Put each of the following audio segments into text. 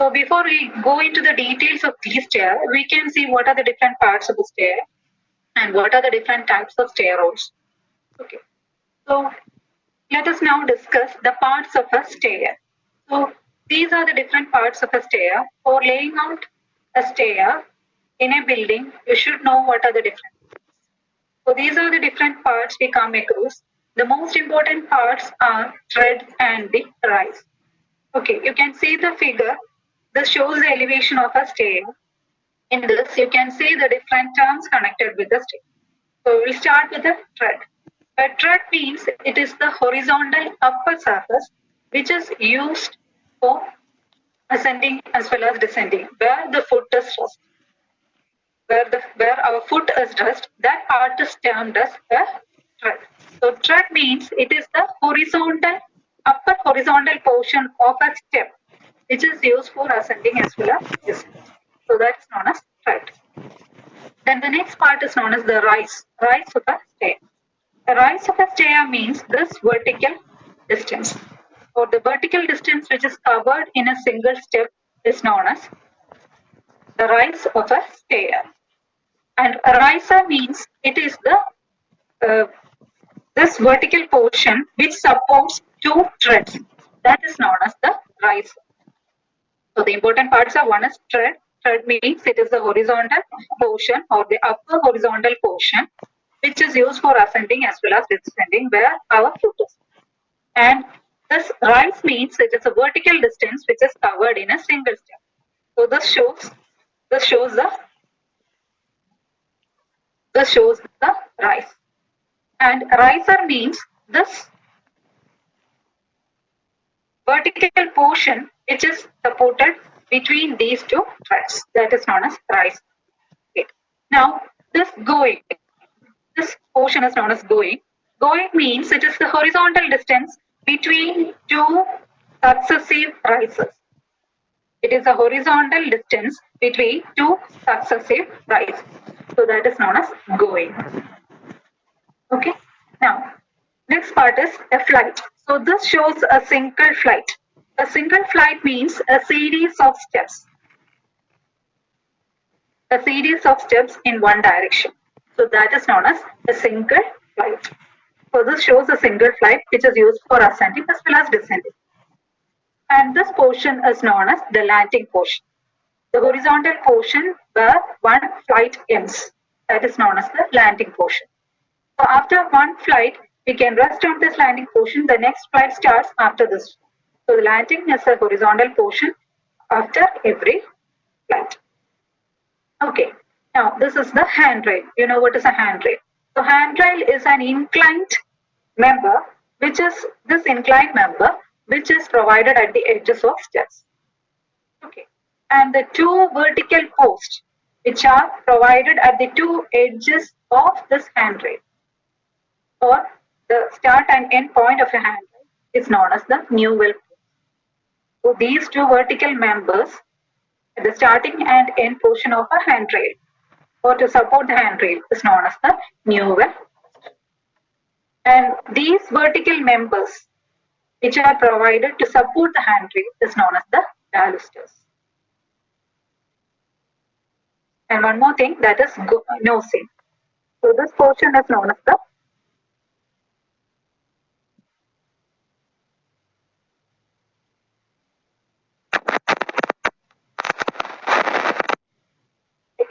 So before we go into the details of these stair, we can see what are the different parts of the stair and what are the different types of stair roads. Okay. So let us now discuss the parts of a stair. So these are the different parts of a stair. For laying out a stair in a building, you should know what are the different. So these are the different parts we come across. The most important parts are tread and the rise. Okay, you can see the figure. This shows the elevation of a stair. In this, you can see the different terms connected with the stair. So we'll start with the tread. A tread means it is the horizontal upper surface which is used for ascending as well as descending, where the foot is rest. Where our foot is rest, that part is termed as a tread. So tread means it is the upper horizontal portion of a step which is used for ascending as well as descending. So that's known as tread. Then the next part is known as the rise of a stair. The rise of a stair means this vertical distance, or the vertical distance which is covered in a single step is known as the rise of a stair. And a riser means it is the this vertical portion which supports two treads. That is known as the riser. So the important parts are, one is tread. Tread means it is the horizontal portion or the upper horizontal portion which is used for ascending as well as descending where our foot is. And this rise means it is a vertical distance which is covered in a single step. So this shows the rise. And riser means this vertical portion which is supported between these two treads. That is known as rise. Okay. Now this portion is known as going. Going means it is the horizontal distance between two successive rises. It is a horizontal distance between two successive rises. So that is known as going. Okay. Now, next part is a flight. So this shows a single flight. A single flight means a series of steps. A series of steps in one direction. So that is known as a single flight. So this shows a single flight which is used for ascending as well as descending. And this portion is known as the landing portion. The horizontal portion where one flight ends. That is known as the landing portion. So after one flight, we can rest on this landing portion. The next flight starts after this. So the landing is a horizontal portion after every flight. Okay. Now this is the handrail. You know what is a handrail? So handrail is an inclined member, which is provided at the edges of steps. Okay. And the two vertical posts which are provided at the two edges of this handrail, or the start and end point of a handrail, is known as the newel post. So these two vertical members at the starting and end portion of a handrail, or to support the handrail, is known as the newel post. And these vertical members which are provided to support the handrail is known as the balusters. And one more thing, that is nosing. So this portion is known as the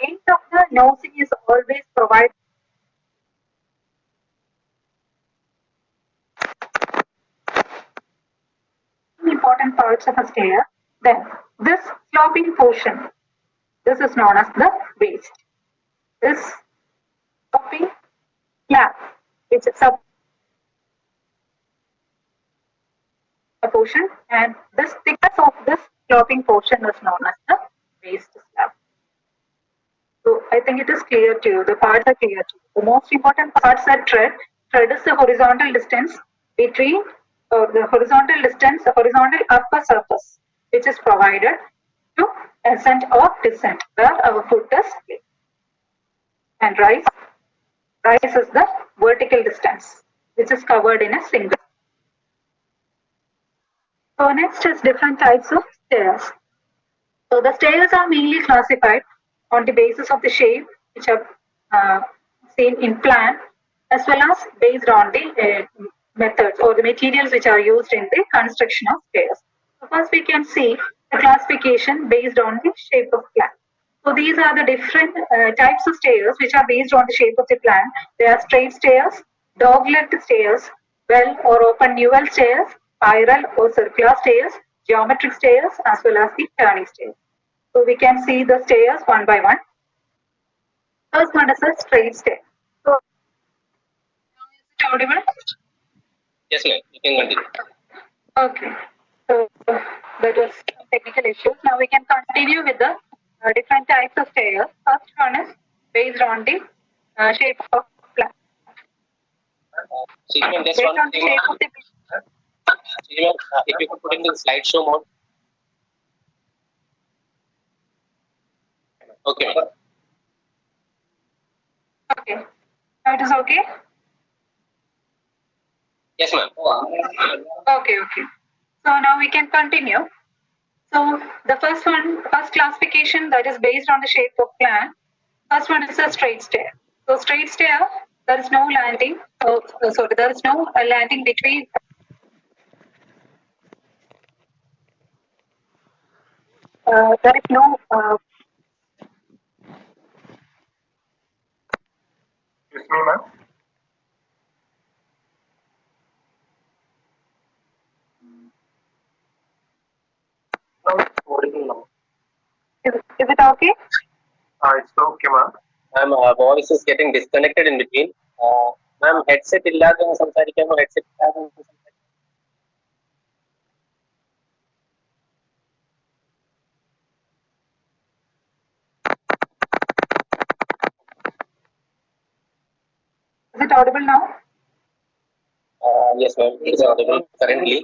end of the nosing is always provided important parts of a stair. Then this sloping portion, this is known as the waist. This sloping slab, which is a portion, and this thickness of this sloping portion is known as the waist slab. So I think it is clear to you. The parts are clear to you. The most important parts are tread. Tread is the horizontal distance between the horizontal upper surface, which is provided to ascend or descend where our foot is placed. And rise is the vertical distance, which is covered in a single. So next is different types of stairs. So the stairs are mainly classified on the basis of the shape which are seen in plan, as well as based on the methods or the materials which are used in the construction of stairs. So first we can see the classification based on the shape of plan. So these are the different types of stairs which are based on the shape of the plan. There are straight stairs, dog-legged stairs, well or open newel stairs, spiral or circular stairs, geometric stairs, as well as the turning stairs. So we can see the stairs one by one. First one is a straight stair. So, is it audible? Yes, ma'am. You can continue. Okay. So that was technical issues. Now we can continue with the different types of stairs. First one is based on the shape of plan. So, ma'am, Based on the shape of the if you could put in the slideshow mode. Okay, ma'am. Okay. Now it is okay? Yes, ma'am. Okay, okay. So now we can continue. So the first classification that is based on the shape of plan. First one is a straight stair. So straight stair, there is no landing. So sorry, there is no landing between. There is no. Excuse me, ma'am. No, it's audible now. Is it okay? It's okay, ma'am. Ma'am, voice is getting disconnected in between. Ma'am, headset ಇಲ್ಲದೆ ಸಂಸಾರಿಕೇನೋ headset ಇಲ್ಲದೆ ಸಂಸಾರಿಕೆ. Is it audible now? Yes, ma'am. It's audible currently.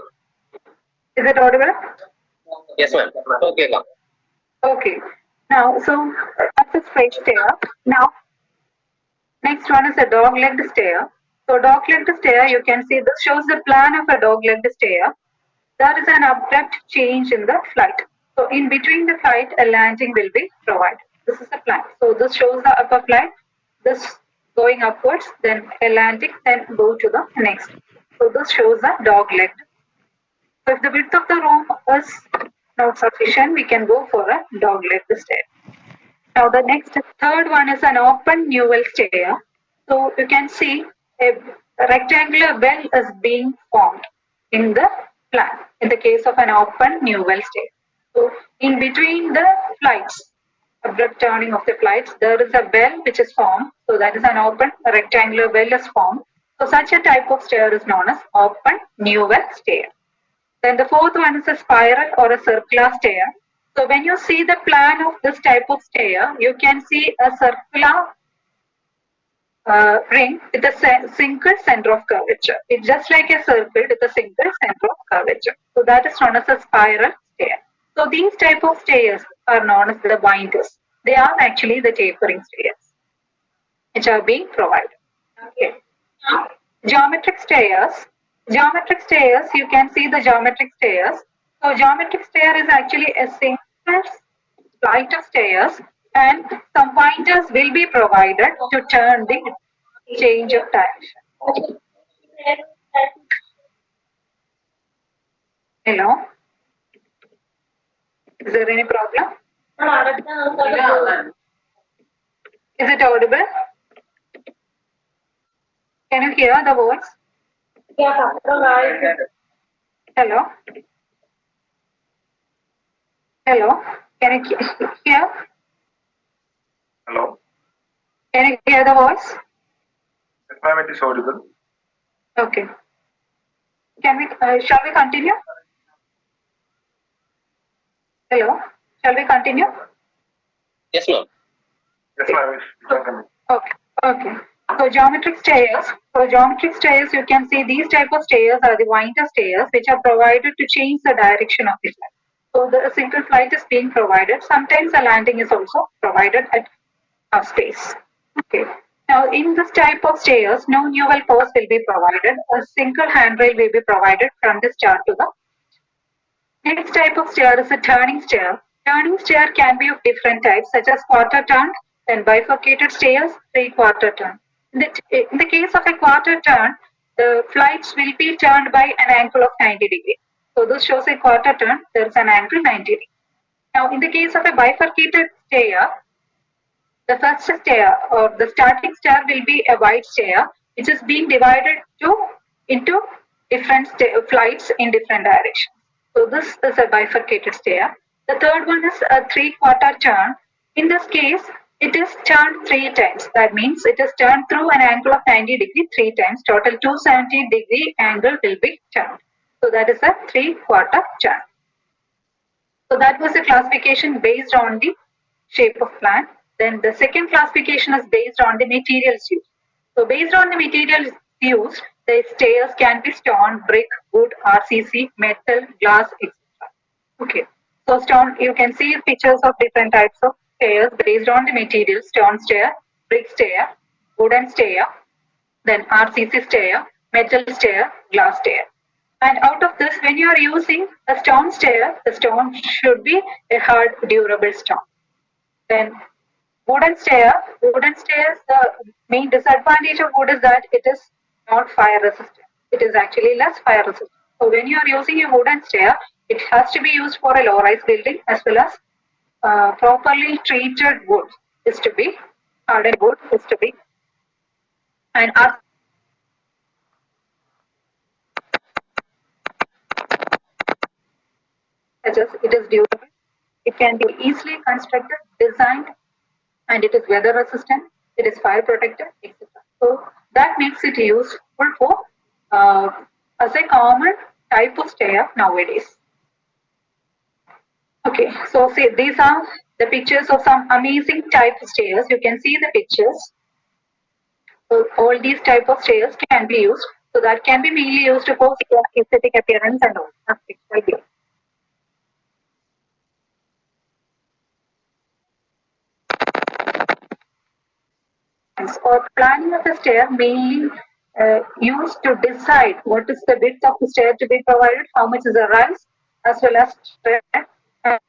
Is it audible? Yes, ma'am. Okay, ma'am. Okay. Now, so that's a straight stair. Now, next one is a dog-legged stair. So dog-legged stair, you can see this shows the plan of a dog-legged stair. There is an abrupt change in the flight. So in between the flight, a landing will be provided. This is the plan. So this shows the upper flight, this going upwards, then a landing, then go to the next. So this shows the dog-legged. So if the width of the room is not sufficient, we can go for a dog-legged stair. Now the third one is an open newel stair. So you can see a rectangular well is being formed in the plan in the case of an open newel stair. So in between the flights, abrupt turning of the flights, there is a well which is formed. So that is an open rectangular well is formed. So such a type of stair is known as open newel stair. Then the fourth one is a spiral or a circular stair. So when you see the plan of this type of stair, you can see a circular ring with a single center of curvature. It's just like a circle with a single center of curvature. So that is known as a spiral stair. So these type of stairs are known as the winders. They are actually the tapering stairs which are being provided. Okay. Geometric stairs. Geometric stairs, you can see the geometric stairs. So geometric stair is actually a single flight of stairs, and some pointers will be provided to turn the change of direction. Hello? Is there any problem? Is it audible? Can you hear the voice? Hello? Hello? Can you hear? Hello? Can you hear the voice? Yes, ma'am, it is audible. Okay. Can we? Shall we continue? Hello. Shall we continue? Yes, ma'am. Yes, ma'am, you can continue. Okay. Okay. So geometric stairs. For geometric stairs, you can see these type of stairs are the winder stairs, which are provided to change the direction of the flight. So the single flight is being provided. Sometimes a landing is also provided at a space. Okay. Now, in this type of stairs, no newel post will be provided. A single handrail will be provided from the start to the next type of stair is a turning stair. Turning stair can be of different types, such as quarter turn, then bifurcated stairs, three-quarter turn. In the case of a quarter turn, the flights will be turned by an angle of 90 degrees. So this shows a quarter turn, there is an angle 90 degrees. Now, in the case of a bifurcated stair, the first stair or the starting stair will be a wide stair, which is being divided into different flights in different directions. So this is a bifurcated stair. The third one is a three-quarter turn. In this case, it is turned 3 times. That means it is turned through an angle of 90 degrees 3 times. Total 270 degree angle will be turned. So that is a three-quarter turn. So that was the classification based on the shape of plan. Then the second classification is based on the materials used. So based on the materials used, the stairs can be stone, brick, wood, RCC, metal, glass, etc. Okay. So stone, you can see pictures of different types of stairs based on the materials: stone stair, brick stair, wooden stair, then RCC stair, metal stair, glass stair. And out of this, when you are using a stone stair, the stone should be a hard, durable stone. Then wooden stairs, the main disadvantage of wood is that it is not fire resistant. It is actually less fire resistant. So when you are using a wooden stair, it has to be used for a low-rise building, as well as properly treated wood is to be, hardened wood is to be, and it is durable. It can be easily constructed, designed, and it is weather resistant. It is fire protected, etc. So that makes it useful for as a common type of stair nowadays. Okay, so see, these are the pictures of some amazing type of stairs. You can see the pictures. So all these type of stairs can be used. So that can be mainly used for aesthetic appearance and all. Or planning of a stair mainly used to decide what is the width of the stair to be provided, how much is the rise, as well as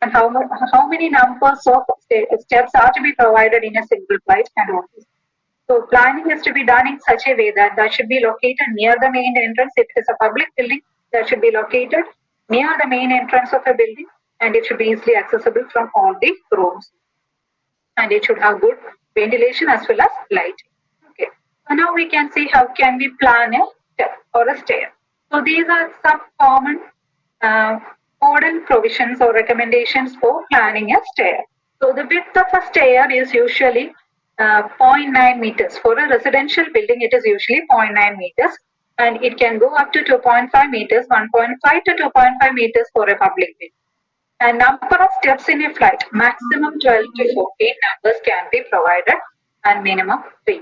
and how many numbers of steps are to be provided in a single flight and all this. So planning is to be done in such a way that should be located near the main entrance. If it is a public building, that should be located near the main entrance of a building, and it should be easily accessible from all the rooms. And it should have good ventilation as well as lighting. Okay. So now we can see how can we plan a step or a stair. So these are some common modern provisions or recommendations for planning a stair. So the width of a stair is usually 0.9 meters. For a residential building, it is usually 0.9 meters, and it can go up to 2.5 meters, 1.5 to 2.5 meters for a public building. And number of steps in a flight, maximum 12 to 14 numbers can be provided, and minimum 3.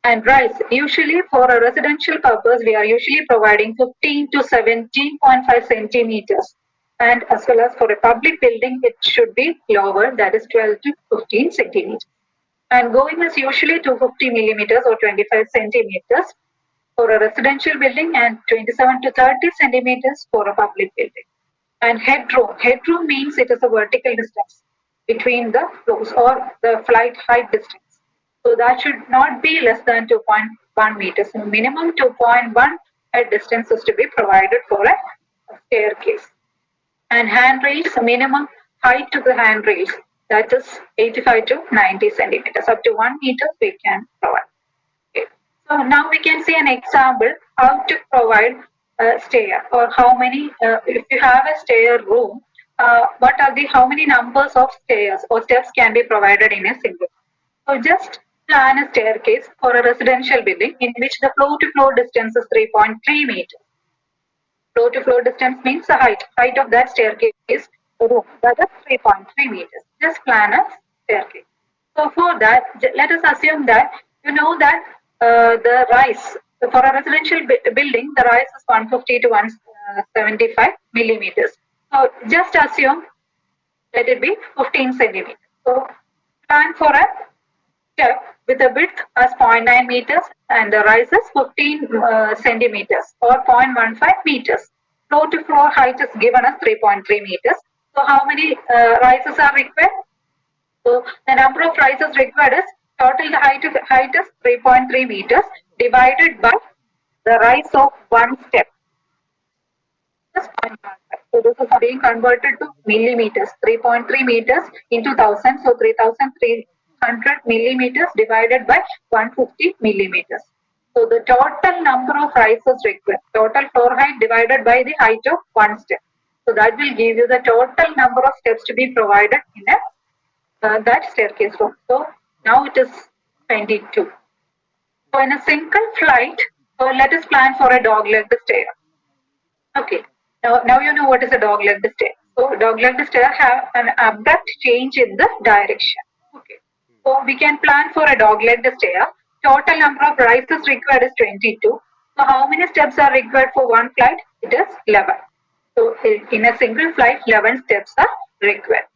And rise, usually for a residential purpose, we are usually providing 15 to 17.5 centimeters. And as well as for a public building, it should be lower, that is 12 to 15 centimeters. And going is usually 250 millimeters or 25 centimeters for a residential building, and 27 to 30 centimeters for a public building. And headroom means it is a vertical distance between the floors or the flight height distance. So that should not be less than 2.1 meters. So minimum 2.1 height distance is to be provided for a staircase. And handrails, minimum height to the handrails, that is 85 to 90 centimeters. Up to 1 meter we can provide. Okay. So now we can see an example how to provide a stair, or how many, if you have a stair room, what are the, how many numbers of stairs or steps can be provided in a single. So just plan a staircase for a residential building in which the floor to floor distance is 3.3 meters. Floor to floor distance means the height of that staircase room, that is 3.3 meters. Just plan a staircase. So for that, let us assume that you know that the rise, for a residential building, the rise is 150 to 175 millimeters. So just assume let it be 15 centimeters. So plan for a step with a width as 0.9 meters and the rise is 15 centimeters or 0.15 meters. Floor to floor height is given as 3.3 meters. So how many rises are required? So the number of rises required is total height is 3.3 meters divided by the rise of one step. So this is being converted to millimeters. 3.3 meters into 1000. So 3,300 millimeters divided by 150 millimeters. So the total number of rises required, total floor height divided by the height of one step. So that will give you the total number of steps to be provided in that staircase room. So now it is 22. So in a single flight, so let us plan for a dog-legged stair. Okay. Now you know what is a dog-legged stair. So dog-legged stair have an abrupt change in the direction. Okay. So we can plan for a dog-legged stair. Total number of rises required is 22. So how many steps are required for one flight? It is 11. So in a single flight, 11 steps are required.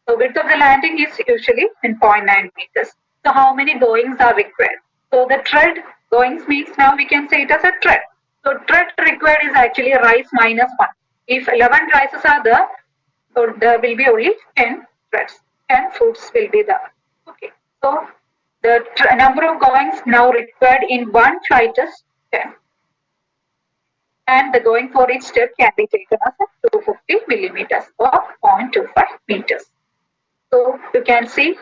So width of the landing is usually in 0.9 meters. So how many goings are required? So the tread goings means now we can say it as a tread. So tread required is actually a rise minus 1. If 11 rises are there, so there will be only 10 treads. 10 foots will be there. Okay. So the number of goings now required in one flight is 10. And the going for each step can be taken as 250 millimeters or 0.25 meters. So you can see.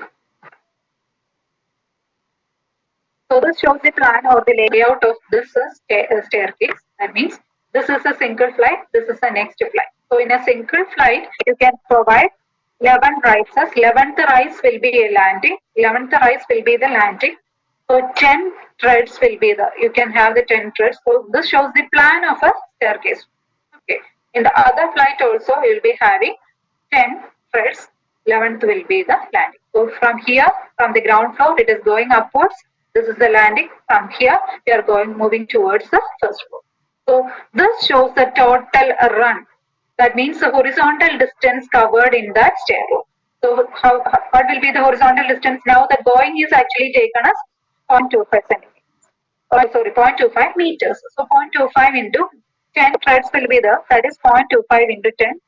So this shows the plan or the layout of this staircase. That means this is a single flight, this is the next flight. So in a single flight, you can provide 11 rises. 11th rise will be a landing. 11th rise will be the landing. So 10 treads will be the, you can have the 10 treads. So this shows the plan of a staircase. Okay. In the other flight also, you will be having 10 treads. 11th will be the landing. So from here, from the ground floor, it is going upwards. This is the landing. From here, we are moving towards the first floor. So this shows the total run. That means the horizontal distance covered in that stair room. So what will be the horizontal distance? Now the going is actually taken as 0.25 centimeters. Sorry, 0.25 meters. So 0.25 into 10 treads will be there. That is 0.25 into 10.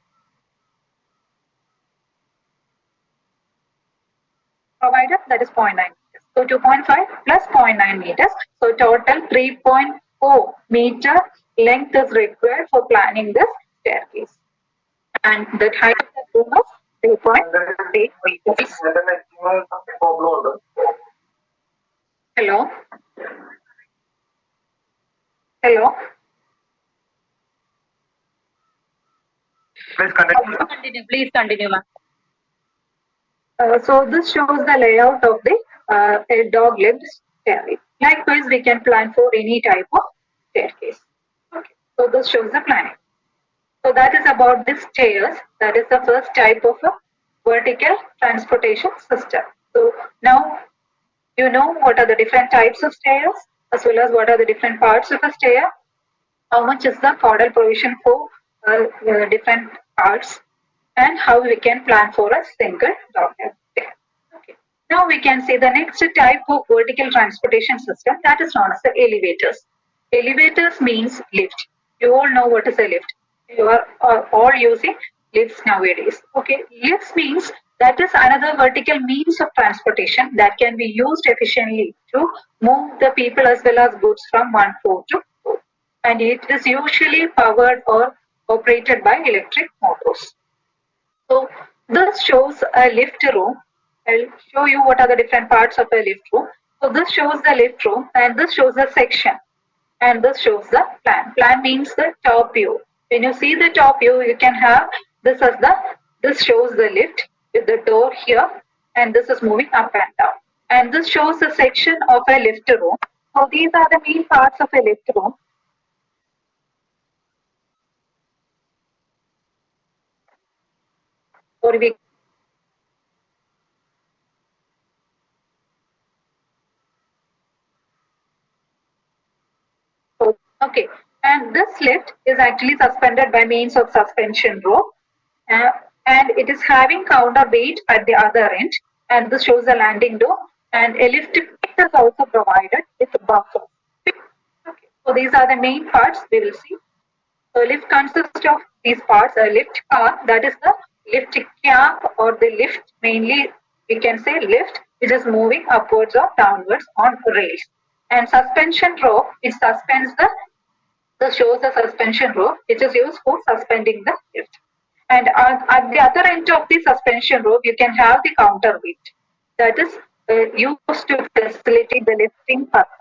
Provided that is 0.9 meters. So 2.5 plus 0.9 meters. So total 3.4 meter length is required for planning this staircase. And the height of the room is 3.8 meters. Hello? Hello? Please continue. Please continue, ma'am. So this shows the layout of the a dog-legged staircase. Likewise, we can plan for any type of staircase. Okay. So this shows the planning. So that is about the stairs. That is the first type of a vertical transportation system. So now you know what are the different types of stairs as well as what are the different parts of a stair. How much is the caudal provision for different parts, and how we can plan for a single dog-legged stair. Okay. Now we can see the next type of vertical transportation system, that is known as the elevators. Elevators means lift. You all know what is a lift. You are all using lifts nowadays. Okay, lifts means that is another vertical means of transportation that can be used efficiently to move the people as well as goods from one floor to floor. And it is usually powered or operated by electric motors. So this shows a lift room. I'll show you what are the different parts of a lift room. So this shows the lift room, and this shows the section, and this shows the plan. Plan means the top view. When you see the top view, you can have this as this shows the lift with the door here, and this is moving up and down. And this shows the section of a lift room. So these are the main parts of a lift room. Or we okay, and this lift is actually suspended by means of suspension rope, and it is having counterweight at the other end, and this shows the landing door, and a lift kit is also provided with a buffer. Okay, so these are the main parts we will see. So lift consists of these parts: a lift car, that is the lift cab or the lift, mainly we can say lift, which is moving upwards or downwards on rails. And suspension rope, it suspends the shows the suspension rope, which is used for suspending the lift. And at the other end of the suspension rope, you can have the counterweight that is used to facilitate the lifting purpose.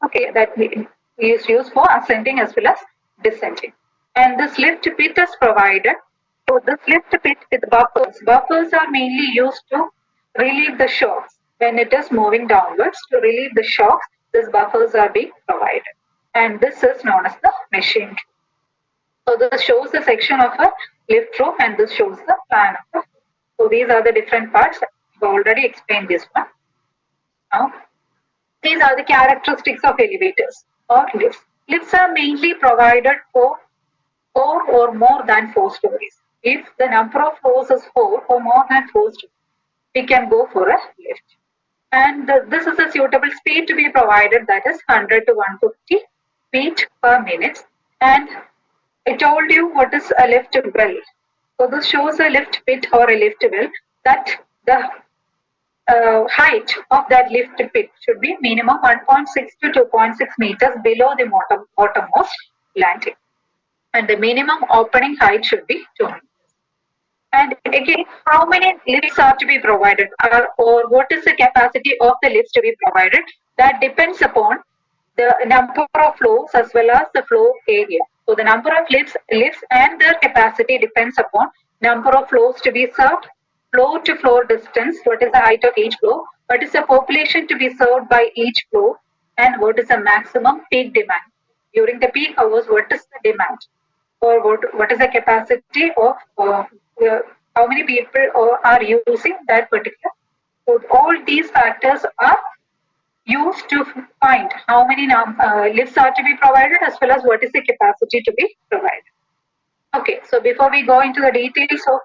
Okay, that is used for ascending as well as descending. And this lift pit is provided. So this lift pit with buffers. Buffers are mainly used to relieve the shocks when it is moving downwards. To relieve the shocks, these buffers are being provided. And this is known as the machine. So this shows the section of a lift rope and this shows the plan of it. So these are the different parts. I've already explained this one. Now, these are the characteristics of elevators or lifts. Lifts are mainly provided for 4 or more than 4 stories. If the number of floors is 4 or more than 4 stories, we can go for a lift. And this is a suitable speed to be provided, that is 100 to 150 feet per minute. And I told you what is a lift well. So this shows a lift pit or a lift well, that the height of that lift pit should be minimum 1.6 to 2.6 meters below the bottommost landing. And the minimum opening height should be 2 meters. And again, how many lifts are to be provided, or what is the capacity of the lifts to be provided? That depends upon the number of floors as well as the floor area. So the number of lifts and their capacity depends upon number of floors to be served, floor to floor distance, what is the height of each floor, what is the population to be served by each floor, and what is the maximum peak demand. During the peak hours, what is the demand, or what is the capacity of how many people are using that particular. So all these factors are used to find how many lifts are to be provided as well as what is the capacity to be provided. Okay, so before we go into the details of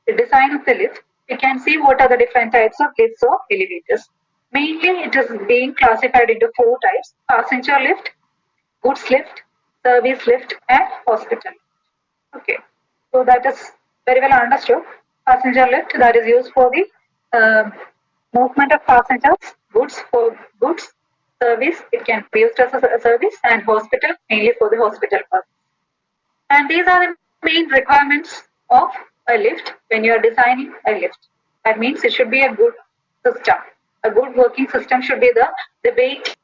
the design of the lift, we can see what are the different types of lifts or elevators. Mainly, it is being classified into 4 types: passenger lift, goods lift, service lift, and hospital. Okay, so that is very well understood. Passenger lift, that is used for the movement of passengers, goods for goods, service, it can be used as a service, and hospital, mainly for the hospital purpose. And these are the main requirements of a lift when you are designing a lift. That means it should be a good system. A good working system should be the weight.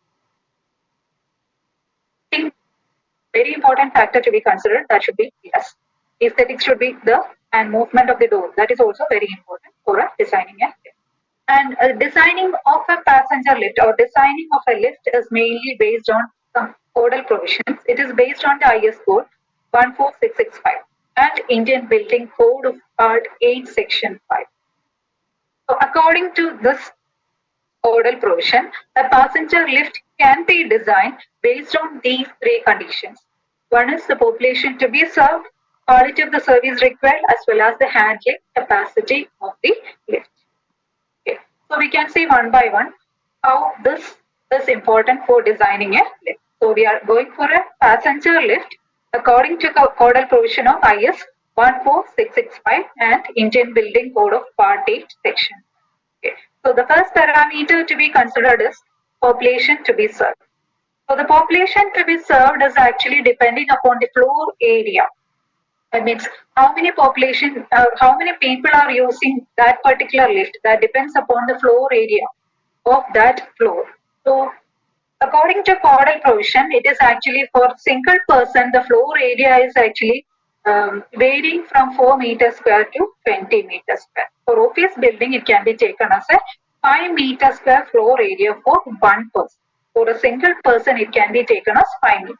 Very important factor to be considered, that should be yes. Aesthetics should be and movement of the door. That is also very important for designing a lift. And designing of a passenger lift or designing of a lift is mainly based on some codal provisions. It is based on the IS code 14665 and Indian Building Code of Part 8, Section 5. So according to this codal provision, a passenger lift can be designed based on these 3 conditions. One is the population to be served, quality of the service required, as well as the handling capacity of the lift. Okay. So we can see one by one how this is important for designing a lift. So we are going for a passenger lift according to codal provision of IS 14665 and Indian Building Code of Part 8, Section. Okay. So the first parameter to be considered is population to be served. So the population to be served is actually depending upon the floor area. That means how many people are using that particular lift. That depends upon the floor area of that floor. So according to codal provision, it is actually for single person, the floor area is actually varying from 4 meters square to 20 meters square. For office building, it can be taken as a 5 meter square floor area for one person. For a single person, it can be taken as 5 meters.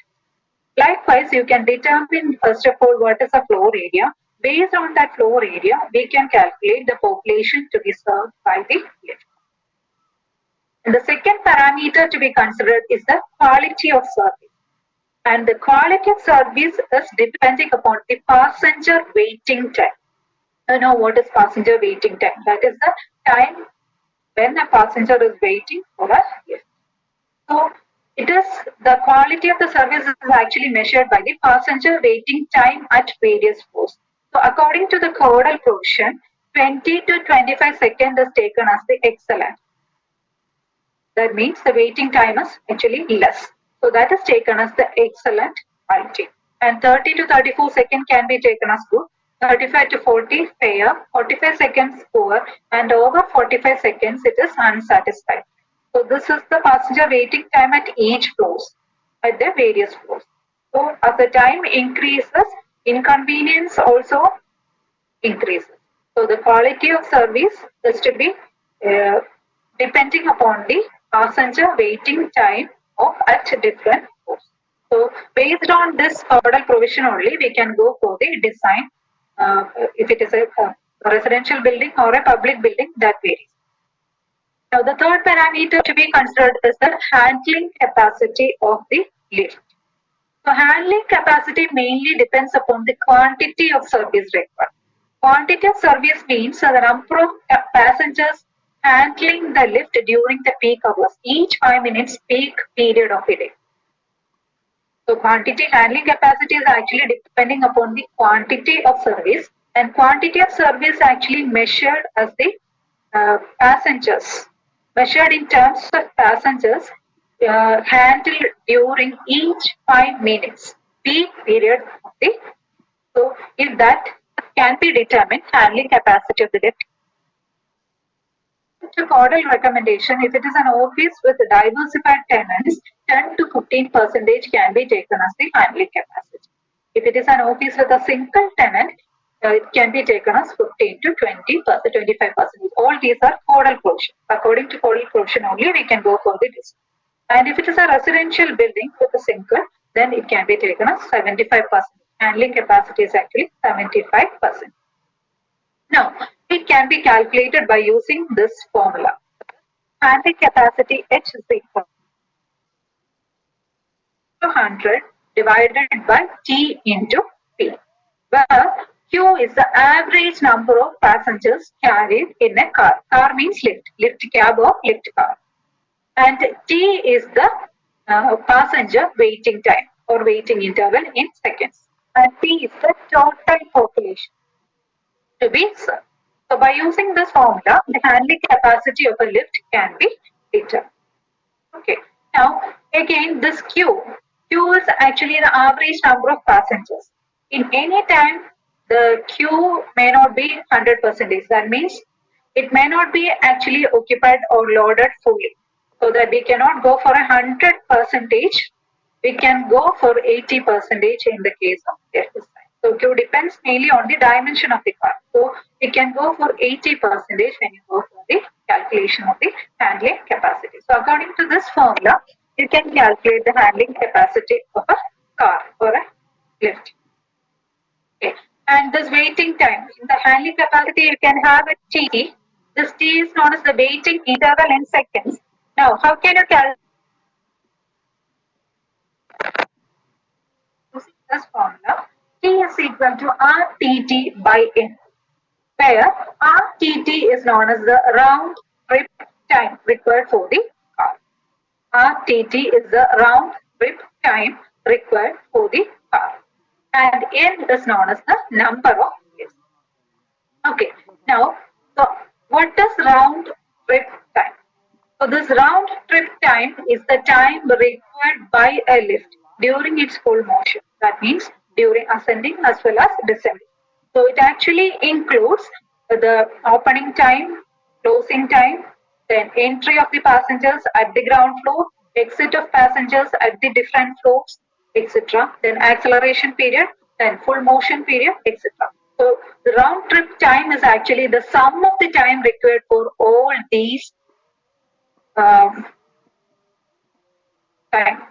Likewise, you can determine first of all what is the floor area. Based on that floor area, we can calculate the population to be served by the lift. And the second parameter to be considered is the quality of service. And the quality of service is depending upon the passenger waiting time. You know what is passenger waiting time? That is the time when a passenger is waiting for a lift. So it is the quality of the service is actually measured by the passenger waiting time at various floors. So according to the codal provision, 20 to 25 seconds is taken as the excellent. That means the waiting time is actually less. So that is taken as the excellent quality. And 30 to 34 seconds can be taken as good. 35 to 40 fair, 45 seconds poor, and over 45 seconds it is unsatisfied. So this is the passenger waiting time at each floors, at the various floors. So as the time increases, inconvenience also increases. So the quality of service is to be depending upon the passenger waiting time of at different floors. So based on this model provision only, we can go for the design. If it is a residential building or a public building, that varies. Now the third parameter to be considered is the handling capacity of the lift. So handling capacity mainly depends upon the quantity of service required. Quantity of service means the number of passengers handling the lift during the peak hours, each 5 minutes peak period of the day. So quantity handling capacity is actually depending upon the quantity of service, and quantity of service actually measured as the passengers, measured in terms of passengers handled during each 5 minutes peak period of the. So if that can be determined, handling capacity of the lift. To model recommendation, if it is an office with diversified tenants, 10 to 15% can be taken as the handling capacity. If it is an office with a single tenant, it can be taken as 15 to 20%, 25%. All these are codal provision. According to codal provision only, we can go for the list. And if it is a residential building with a single, then it can be taken as 75%. Handling capacity is actually 75%. Now, it can be calculated by using this formula. Handling capacity H is equal to 100 divided by T into P, where Q is the average number of passengers carried in a car. Car means lift cab or lift car. And T is the passenger waiting time or waiting interval in seconds. And P is the total population to be served. So by using this formula, the handling capacity of a lift can be determined. Okay. Now, again, this Q is actually the average number of passengers. In any time, the Q may not be 100%. That means it may not be actually occupied or loaded fully. So that we cannot go for 100%. We can go for 80% in the case of their design. So Q depends mainly on the dimension of the car. So we can go for 80% when you go for the calculation of the handling capacity. So according to this formula, you can calculate the handling capacity of a car or a lift. Okay. And this waiting time, in the handling capacity, you can have a T. This T is known as the waiting interval in seconds. Now, how can you calculate using this formula? T is equal to RTT by N, where RTT is known as the round trip time required for the car. RTT is the round trip time required for the car. And N is known as the number of years. Okay, now, so what is round trip time? So this round trip time is the time required by a lift during its full motion. That means during ascending as well as descending. So it actually includes the opening time, closing time, then entry of the passengers at the ground floor, exit of passengers at the different floors, etc. Then acceleration period, then full motion period, etc. So the round trip time is actually the sum of the time required for all these time.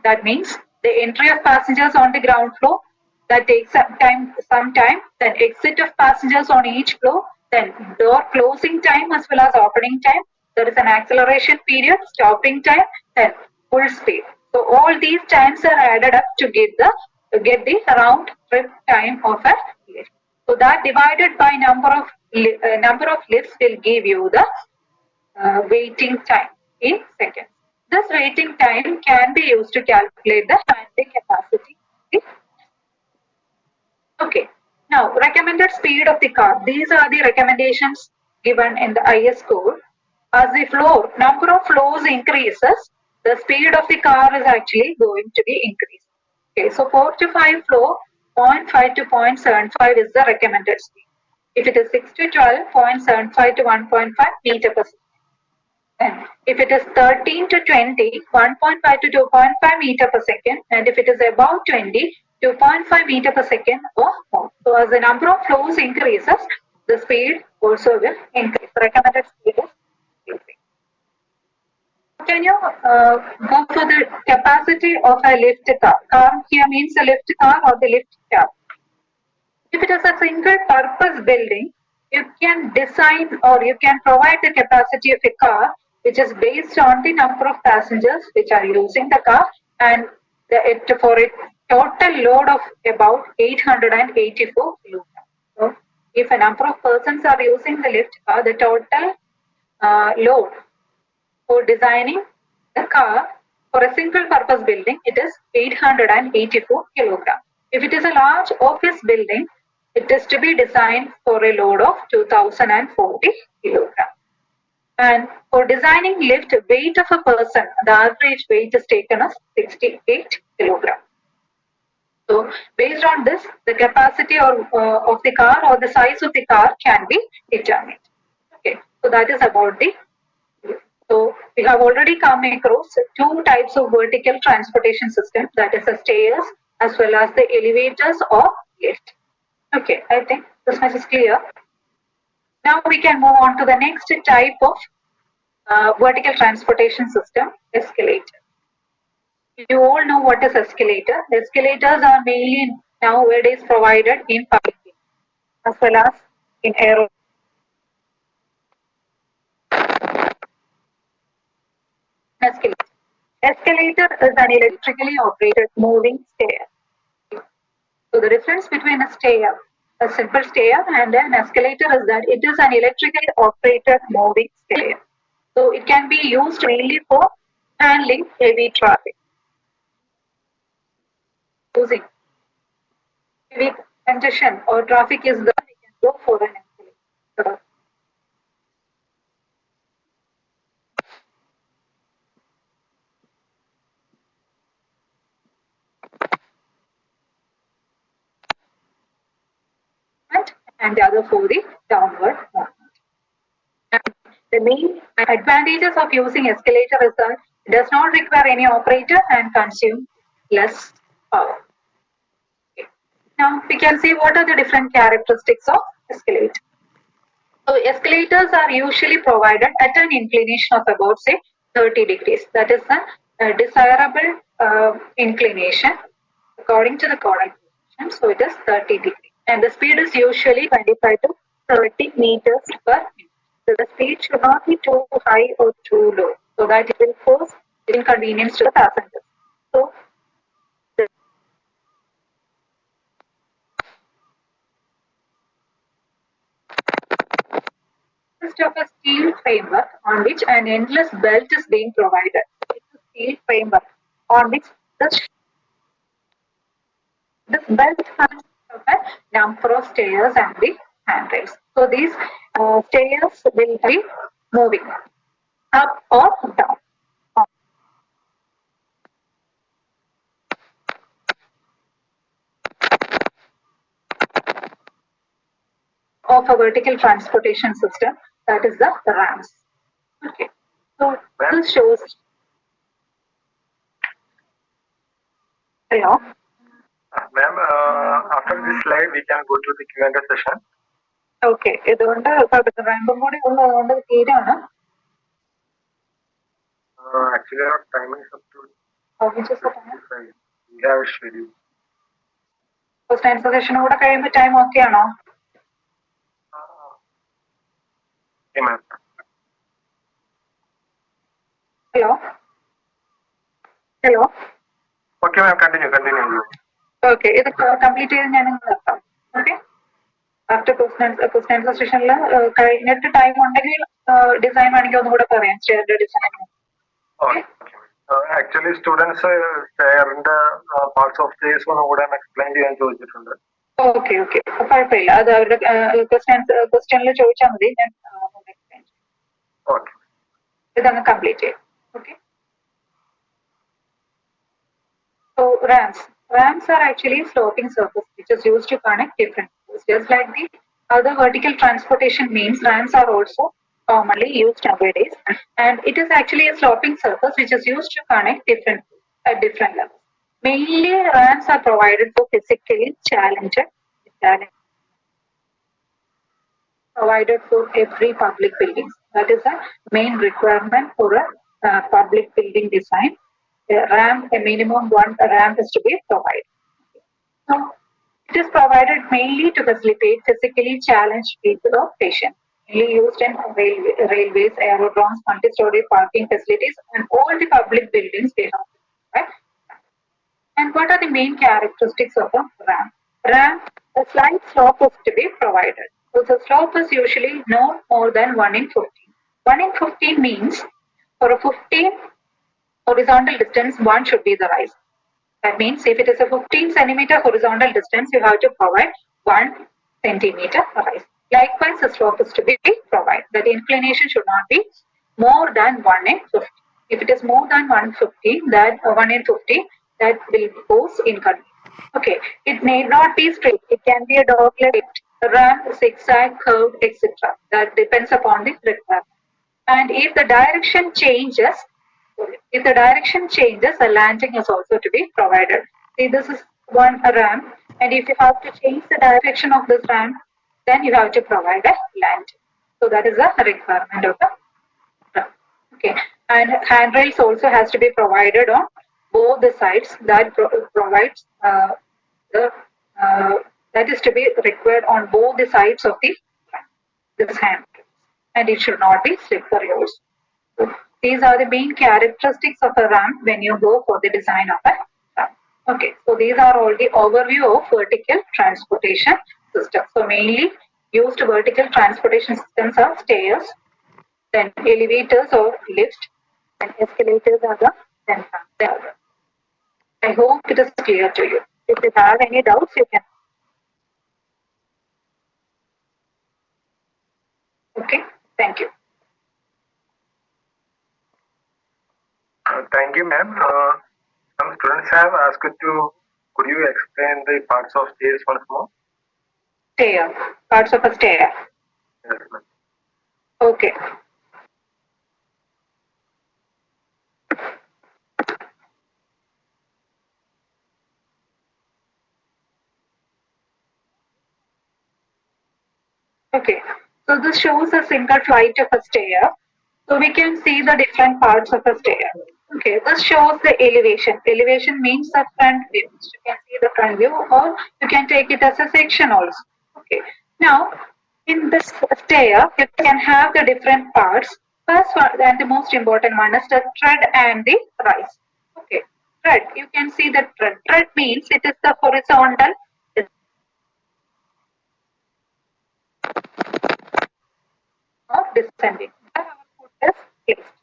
That means the entry of passengers on the ground floor, that takes some time, then exit of passengers on each floor, then door closing time as well as opening time. There is an acceleration period, stopping time, then full speed. So all these times are added up to get the round trip time of a lift. So that divided by number of lifts will give you the waiting time in seconds. This waiting time can be used to calculate the handling capacity. Okay. Now, recommended speed of the car. These are the recommendations given in the IS code. As the number of floors increases, the speed of the car is actually going to be increased. Okay, so 4 to 5 floor, 0.5 to 0.75 is the recommended speed. If it is 6 to 12, 0.75 to 1.5 meter per second. And if it is 13 to 20, 1.5 to 2.5 meter per second. And if it is above 20, 2.5 meter per second or more. So as the number of floors increases, the speed also will increase. Recommended speed is increasing. Can you go for the capacity of a lift car? Car here means a lift car or the lift cab. If it is a single purpose building, you can design or you can provide the capacity of a car which is based on the number of passengers which are using the car and for a total load of about 884 kilograms. So if a number of persons are using the lift car, the total load for designing the car for a single purpose building, it is 884 kilograms. If it is a large office building, it is to be designed for a load of 2040 kilograms. And for designing lift weight of a person, the average weight is taken as 68 kilograms. So based on this, the capacity of the car or the size of the car can be determined. Okay, so that is about the. So we have already come across two types of vertical transportation system, that is the stairs as well as the elevators or lift. Okay, I think this much is clear. Now we can move on to the next type of vertical transportation system, escalator. You all know what is escalator. Escalators are mainly nowadays provided in public as well as in aero. Escalator. Escalator is an electrically operated moving stair. So the difference between a stair, a simple stair, and an escalator is that it is an electrically operated moving stair. So it can be used mainly for handling heavy traffic. Using heavy congestion or traffic is there, we can go for an escalator. And the other for the downward movement. And the main advantages of using escalator is that it does not require any operator and consume less power. Okay. Now we can see what are the different characteristics of escalator. So escalators are usually provided at an inclination of about say 30 degrees. That is the desirable inclination according to the code. So it is 30 degrees. And the speed is usually 25 to 30 meters per minute. So the speed should not be too high or too low, so that it will cause inconvenience to the passengers. So consist of a steel framework on which an endless belt is being provided. It's a steel framework on which this belt consists of a number of stairs and the handrails. So these stairs will be moving up or down. Of a vertical transportation system, that is the ramps. Okay, so this shows. Hello. Ma'am, after this slide, we can go to the Q&A session. Okay, ഇതുകൊണ്ട് റാമ്പും കൂടി ഉള്ളതുകൊണ്ട് തീരാണ്. Actually, our timing is up to. Which is the time? We have a schedule. First answer session കൂടെ കഴിയുമ്പോൾ time okay ആണോ? Okay, ma'am. Hello. Hello. Okay, ma'am. Continue. Okay, ഇത് complete ചെയ്ത് ഞാൻ നിർത്താം. ഓക്കെ, ആഫ്റ്റർ ക്വസ്റ്റൻ ആൻസർ സെഷനിൽ കഴിഞ്ഞിട്ട് time ഉണ്ടെങ്കിൽ ഡിസൈൻ വേണമെങ്കിൽ ഒന്നും കൂടെ പറയാം, സ്റ്റെയറിന്റെ ഡിസൈൻ. ആക്ച്വലി സ്റ്റുഡൻസ് സ്റ്റെയറിന്റെ പാർട്സ് ഓഫ് സ്റ്റെയർസ് ഒന്നും കൂടെ എക്സ്പ്ലെയിൻ ചെയ്യാൻ ചോദിച്ചിട്ടുണ്ട്. ഓക്കെ ഓക്കെ കുഴപ്പമില്ല അത് അവരുടെ ക്വസ്റ്റ്യനിൽ ചോദിച്ചാൽ മതി ഞാൻ explain ചെയ്യാം. Okay. ഇതങ്ങ് കംപ്ലീറ്റ് ചെയ്യും okay. So ramps are actually sloping surface which is used to connect different roads. Just like the other vertical transportation means, ramps are also commonly used nowadays, and it is actually a sloping surface which is used to connect different roads at different levels. Mainly, ramps are provided for physically challenged provided for every public building. That is a main requirement for a public building design. A minimum one ramp is to be provided. So, it is provided mainly to facilitate physically challenged people or patients. Mainly used in railways, aerodromes, multi-story parking facilities, and all the public buildings they have. Right? And what are the main characteristics of a ramp? A slight slope is to be provided. So the slope is usually no more than 1 in 15. 1 in 15 means for a 15 horizontal distance, 1 should be the rise. That means if it is a 15 centimeter horizontal distance, you have to provide 1 centimeter rise. Likewise, the slope is to be provided. That inclination should not be more than 1 in 50. If it is more than 150, that 1 in 50, that will cause inconvenience. Okay, it may not be straight. It can be a dogleg, ramp, zigzag, curve, etc. That depends upon the requirement. And if the direction changes, a landing is also to be provided. See, this is a ramp, and if you have to change the direction of this ramp, then you have to provide a landing. So that is a requirement of the ramp. Okay, and handrails also has to be provided on both the sides. That provides the that is to be required on both the sides of the ramp. This handrail, and it should not be slippery also. So these are the main characteristics of a ramp when you go for the design of a ramp. Okay, so these are all the overview of vertical transportation system. So mainly used vertical transportation systems are stairs, then elevators or lift, and escalators are the then ramps. I hope it is clear to you. If you have any doubts, you can. Okay, thank you. Thank you, ma'am. Some students have asked to, could you explain the parts of stairs once more? Stair, parts of a stair. Yes, ma'am. Okay. Okay, so this shows a single flight of a stair. So we can see the different parts of a stair. Okay, this shows the elevation. Elevation means the front view. So you can see the front view, or you can take it as a section also. Okay, now in this stair, you can have the different parts. First one, and the most important one is the tread and the rise. Okay, tread. You can see the tread. Tread means it is the horizontal of descending. Where our foot is placed.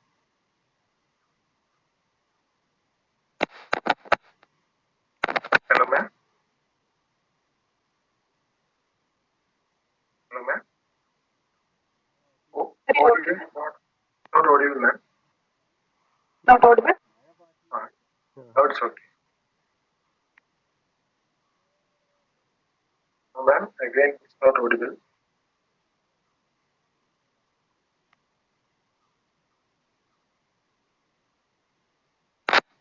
Hello, ma'am. Hello, ma'am. Oh, audible? Not audible, ma'am. Not audible? No, it's okay. No, ma'am. Again, it's not audible.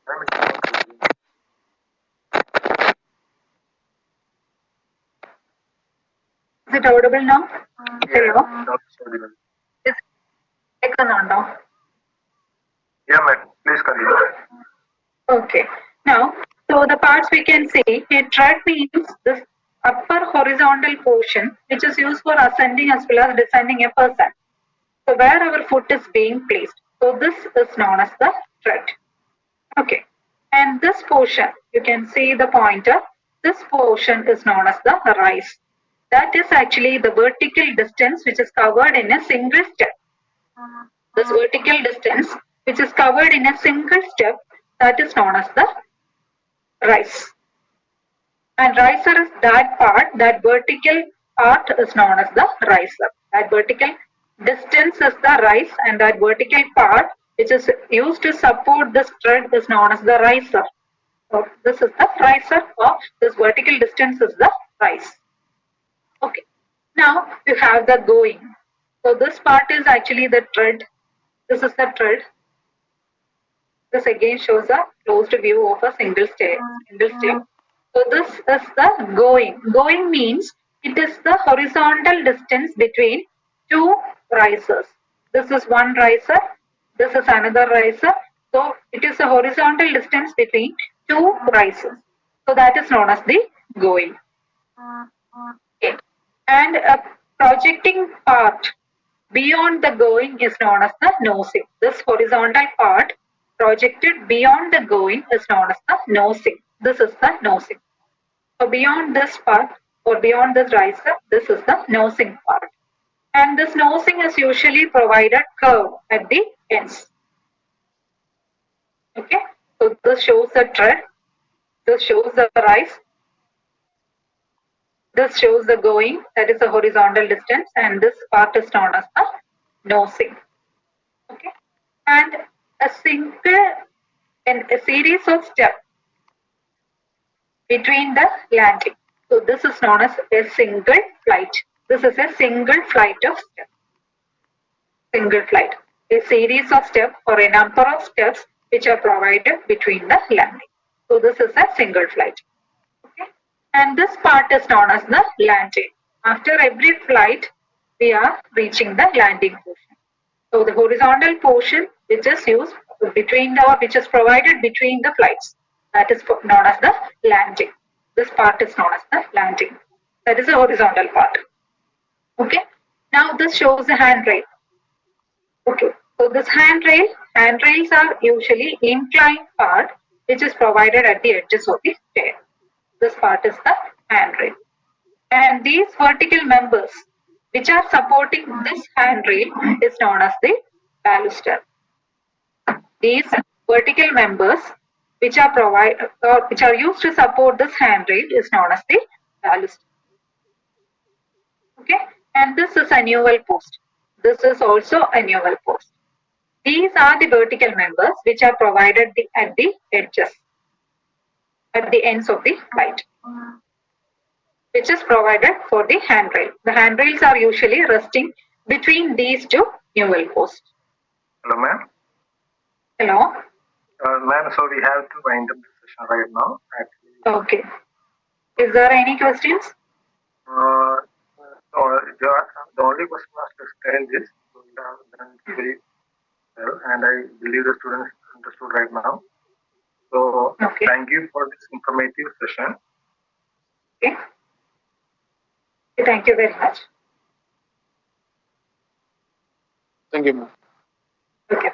Ma'am, it's not audible. Is it audible now? Hello? Not audible. Is it on now? Yeah, ma'am. Please continue. Okay. Now, so the parts we can see, a tread means this upper horizontal portion which is used for ascending as well as descending a person. So where our foot is being placed. So this is known as the tread. Okay. And this portion, you can see the pointer. This portion is known as the rise. That is actually the vertical distance which is covered in a single step. This vertical distance which is covered in a single step, that is known as the rise. And riser is that part, that vertical part is known as the riser. That vertical distance is the rise, and that vertical part which is used to support this thread is known as the riser. So this is the riser, or this vertical distance is the rise. Okay. Now you have the going. So this part is actually the thread. This is the thread. This again shows a closed view of a single step. So this is the going. Going means it is the horizontal distance between two risers. This is one riser. This is another riser. So it is a horizontal distance between two risers. So that is known as the going. Okay. And a projecting part beyond the going is known as the nosing. This horizontal part projected beyond the going is known as the nosing. This is the nosing. So beyond this part or beyond this riser, this is the nosing part. And this nosing is usually provided curve at the ends. Okay. So this shows the thread. This shows the rise. This shows the going, that is the horizontal distance, and this part is known as the nosing. Okay. And a series of steps between the landing. So this is known as a single flight. This is a single flight of steps. Single flight. A series of steps or a number of steps which are provided between the landing. So this is a single flight. Okay. And this part is known as the landing. After every flight, we are reaching the landing portion. So the horizontal portion which is used between the, which is provided between the flights, that is known as the landing. This part is known as the landing. That is the horizontal part. Okay. Now this shows the handrail. Okay. So this handrails are usually inclined part which is provided at the edges of the stair. This part is the handrail. And these vertical members which are supporting this handrail is known as the baluster. These vertical members which are used to support this handrail is known as the baluster. Okay, and this is a newel post. This is also a newel post. These are the vertical members which are provided at the edges, at the ends of the flight, which is provided for the handrail. The handrails are usually resting between these two newel posts. Hello, ma'am. Hello. Ma'am, so we have to wind up the session right now. Actually. Okay. Is there any questions? The only question was to explain this. So you have done very well, and I believe the students understood right now. So Okay. Thank you for this informative session. Okay. Thank you very much. Thank you, ma'am. Okay.